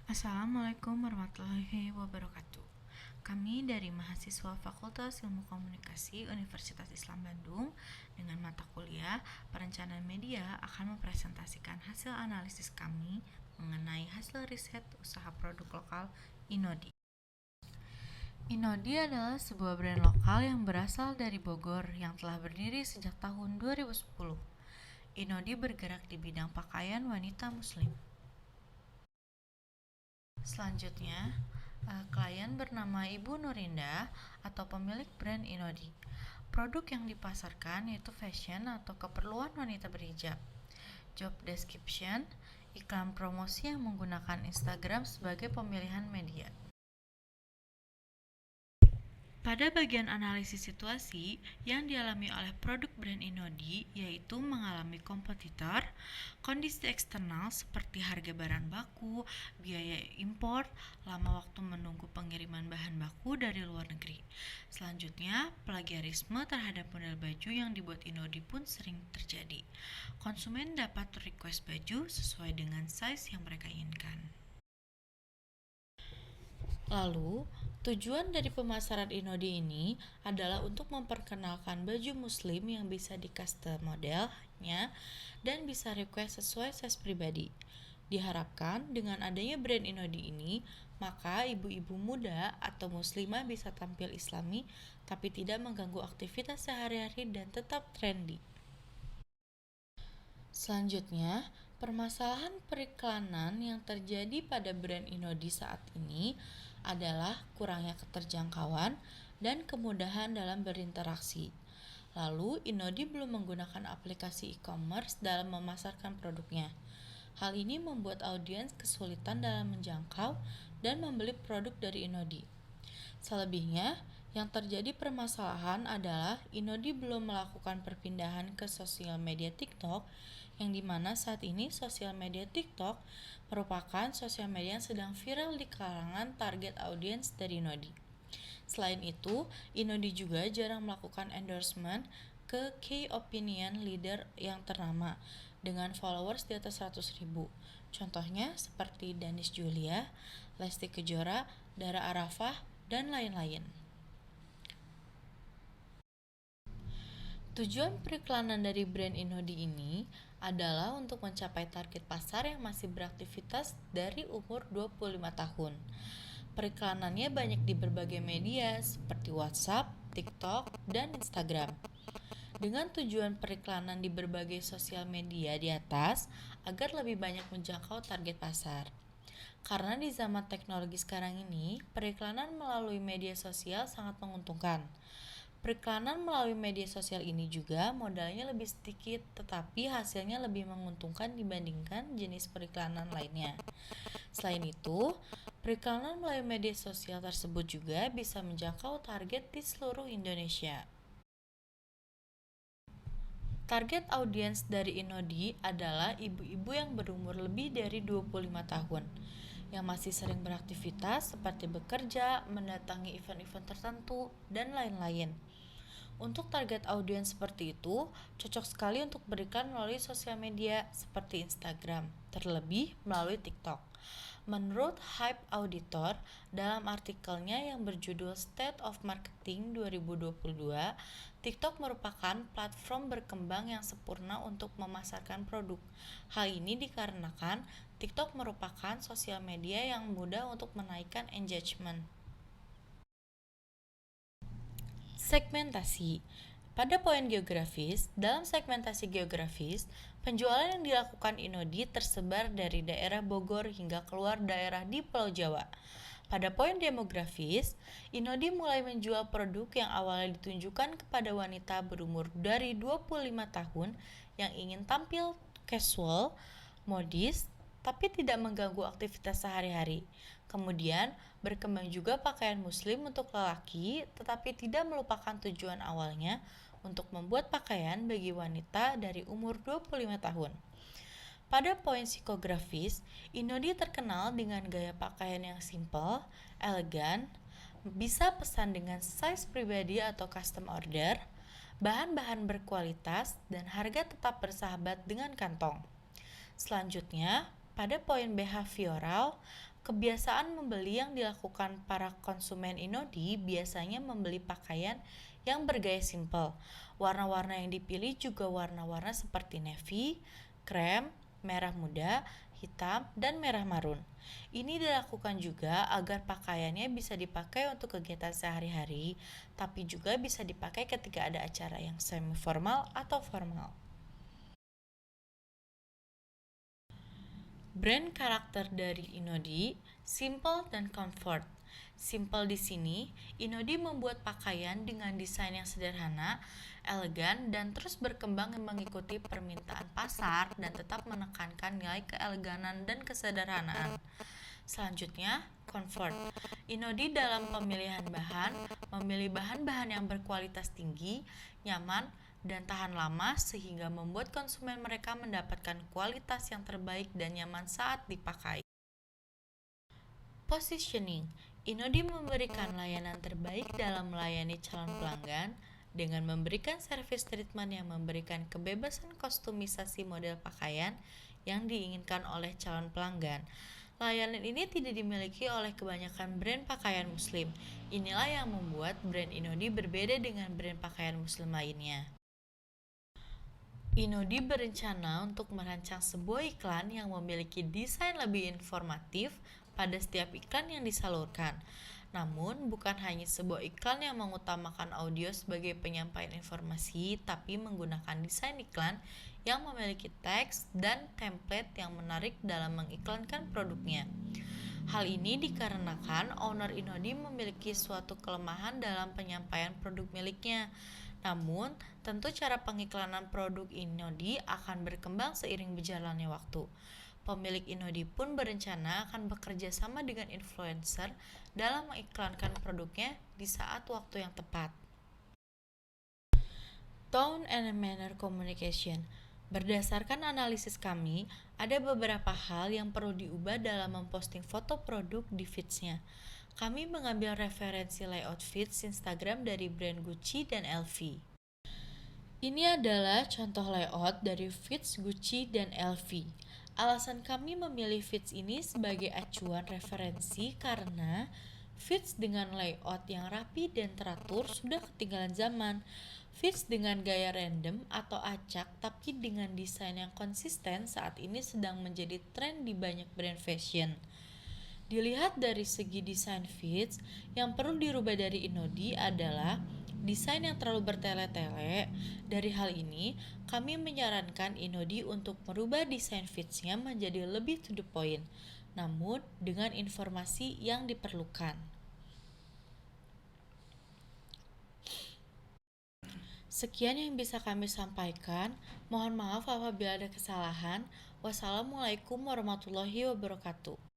Assalamualaikum warahmatullahi wabarakatuh. Kami dari mahasiswa Fakultas Ilmu Komunikasi Universitas Islam Bandung dengan mata kuliah Perencanaan Media akan mempresentasikan hasil analisis kami mengenai hasil riset usaha produk lokal Inodi. Inodi adalah sebuah brand lokal yang berasal dari Bogor yang telah berdiri sejak tahun 2010. Inodi bergerak di bidang pakaian wanita muslim. Selanjutnya, klien bernama Ibu Nurinda atau pemilik brand Inodi. Produk yang dipasarkan yaitu fashion atau keperluan wanita berhijab. Job description, iklan promosi yang menggunakan Instagram sebagai pemilihan media. Pada bagian analisis situasi yang dialami oleh produk brand Inodi yaitu mengalami kompetitor, kondisi eksternal seperti harga barang baku, biaya impor, lama waktu menunggu pengiriman bahan baku dari luar negeri. Selanjutnya, plagiarisme terhadap model baju yang dibuat Inodi pun sering terjadi. Konsumen dapat request baju sesuai dengan size yang mereka inginkan. Lalu, tujuan dari pemasaran Inodi ini adalah untuk memperkenalkan baju muslim yang bisa di-custom modelnya dan bisa request sesuai size pribadi. Diharapkan dengan adanya brand Inodi ini, maka ibu-ibu muda atau muslimah bisa tampil islami tapi tidak mengganggu aktivitas sehari-hari dan tetap trendy. Selanjutnya, permasalahan periklanan yang terjadi pada brand Inodi saat ini adalah kurangnya keterjangkauan dan kemudahan dalam berinteraksi. Lalu, Inodi belum menggunakan aplikasi e-commerce dalam memasarkan produknya. Hal ini membuat audiens kesulitan dalam menjangkau dan membeli produk dari Inodi. Selebihnya, yang terjadi permasalahan adalah Inodi belum melakukan perpindahan ke sosial media TikTok, yang dimana saat ini sosial media TikTok merupakan sosial media yang sedang viral di kalangan target audiens dari Inodi. Selain itu, Inodi juga jarang melakukan endorsement ke key opinion leader yang ternama dengan followers di atas 100.000. Contohnya seperti Danis Julia, Lesti Kejora, Dara Arafah, dan lain-lain. Tujuan periklanan dari brand Inodi ini adalah untuk mencapai target pasar yang masih beraktivitas dari umur 25 tahun. Periklanannya banyak di berbagai media seperti WhatsApp, TikTok, dan Instagram. Dengan tujuan periklanan di berbagai sosial media di atas agar lebih banyak menjangkau target pasar. Karena di zaman teknologi sekarang ini, periklanan melalui media sosial sangat menguntungkan. Periklanan melalui media sosial ini juga modalnya lebih sedikit, tetapi hasilnya lebih menguntungkan dibandingkan jenis periklanan lainnya. Selain itu, periklanan melalui media sosial tersebut juga bisa menjangkau target di seluruh Indonesia. Target audiens dari Inodi adalah ibu-ibu yang berumur lebih dari 25 tahun yang masih sering beraktivitas seperti bekerja, mendatangi event-event tertentu, dan lain-lain. Untuk target audiens seperti itu, cocok sekali untuk berikan melalui sosial media seperti Instagram, terlebih melalui TikTok. Menurut Hype Auditor, dalam artikelnya yang berjudul State of Marketing 2022, TikTok merupakan platform berkembang yang sempurna untuk memasarkan produk. Hal ini dikarenakan TikTok merupakan sosial media yang mudah untuk menaikkan engagement. Segmentasi. Pada poin geografis, dalam segmentasi geografis, penjualan yang dilakukan Inodi tersebar dari daerah Bogor hingga keluar daerah di Pulau Jawa. Pada poin demografis, Inodi mulai menjual produk yang awalnya ditunjukkan kepada wanita berumur dari 25 tahun yang ingin tampil casual, modis, tapi tidak mengganggu aktivitas sehari-hari. Kemudian, berkembang juga pakaian muslim untuk lelaki, tetapi tidak melupakan tujuan awalnya untuk membuat pakaian bagi wanita dari umur 25 tahun. Pada poin psikografis, Inodi terkenal dengan gaya pakaian yang simple, elegan, bisa pesan dengan size pribadi atau custom order, bahan-bahan berkualitas, dan harga tetap bersahabat dengan kantong. Selanjutnya, pada poin behavioral, Kebiasaan membeli yang dilakukan para konsumen Inodi biasanya membeli pakaian yang bergaya simpel. Warna-warna yang dipilih juga warna-warna seperti navy, krem, merah muda, hitam, dan merah marun. Ini dilakukan juga agar pakaiannya bisa dipakai untuk kegiatan sehari-hari, tapi juga bisa dipakai ketika ada acara yang semi formal atau formal. Brand karakter dari Inodi, simple dan comfort. Simple di sini, Inodi membuat pakaian dengan desain yang sederhana, elegan, dan terus berkembang mengikuti permintaan pasar dan tetap menekankan nilai keeleganan dan kesederhanaan. Selanjutnya, comfort. Inodi dalam pemilihan bahan, memilih bahan-bahan yang berkualitas tinggi, nyaman, dan tahan lama sehingga membuat konsumen mereka mendapatkan kualitas yang terbaik dan nyaman saat dipakai. Positioning. Inodi memberikan layanan terbaik dalam melayani calon pelanggan dengan memberikan service treatment yang memberikan kebebasan kostumisasi model pakaian yang diinginkan oleh calon pelanggan. Layanan ini tidak dimiliki oleh kebanyakan brand pakaian muslim. Inilah yang membuat brand Inodi berbeda dengan brand pakaian muslim lainnya. Inodi berencana untuk merancang sebuah iklan yang memiliki desain lebih informatif pada setiap iklan yang disalurkan. Namun, bukan hanya sebuah iklan yang mengutamakan audio sebagai penyampaian informasi, tapi menggunakan desain iklan yang memiliki teks dan template yang menarik dalam mengiklankan produknya. Hal ini dikarenakan owner Inodi memiliki suatu kelemahan dalam penyampaian produk miliknya. Namun, tentu cara pengiklanan produk Inodi akan berkembang seiring berjalannya waktu. Pemilik Inodi pun berencana akan bekerja sama dengan influencer dalam mengiklankan produknya di saat waktu yang tepat. Tone and manner communication. Berdasarkan analisis kami, ada beberapa hal yang perlu diubah dalam memposting foto produk di feeds-nya. Kami mengambil referensi layout feeds Instagram dari brand Gucci dan LV. Ini adalah contoh layout dari feeds Gucci dan LV. Alasan kami memilih feeds ini sebagai acuan referensi karena feeds dengan layout yang rapi dan teratur sudah ketinggalan zaman. Feeds dengan gaya random atau acak tapi dengan desain yang konsisten saat ini sedang menjadi tren di banyak brand fashion. Dilihat dari segi desain feeds, yang perlu dirubah dari Inodi adalah desain yang terlalu bertele-tele. Dari hal ini, kami menyarankan Inodi untuk merubah desain feeds-nya menjadi lebih to the point, namun dengan informasi yang diperlukan. Sekian yang bisa kami sampaikan. Mohon maaf apabila ada kesalahan. Wassalamualaikum warahmatullahi wabarakatuh.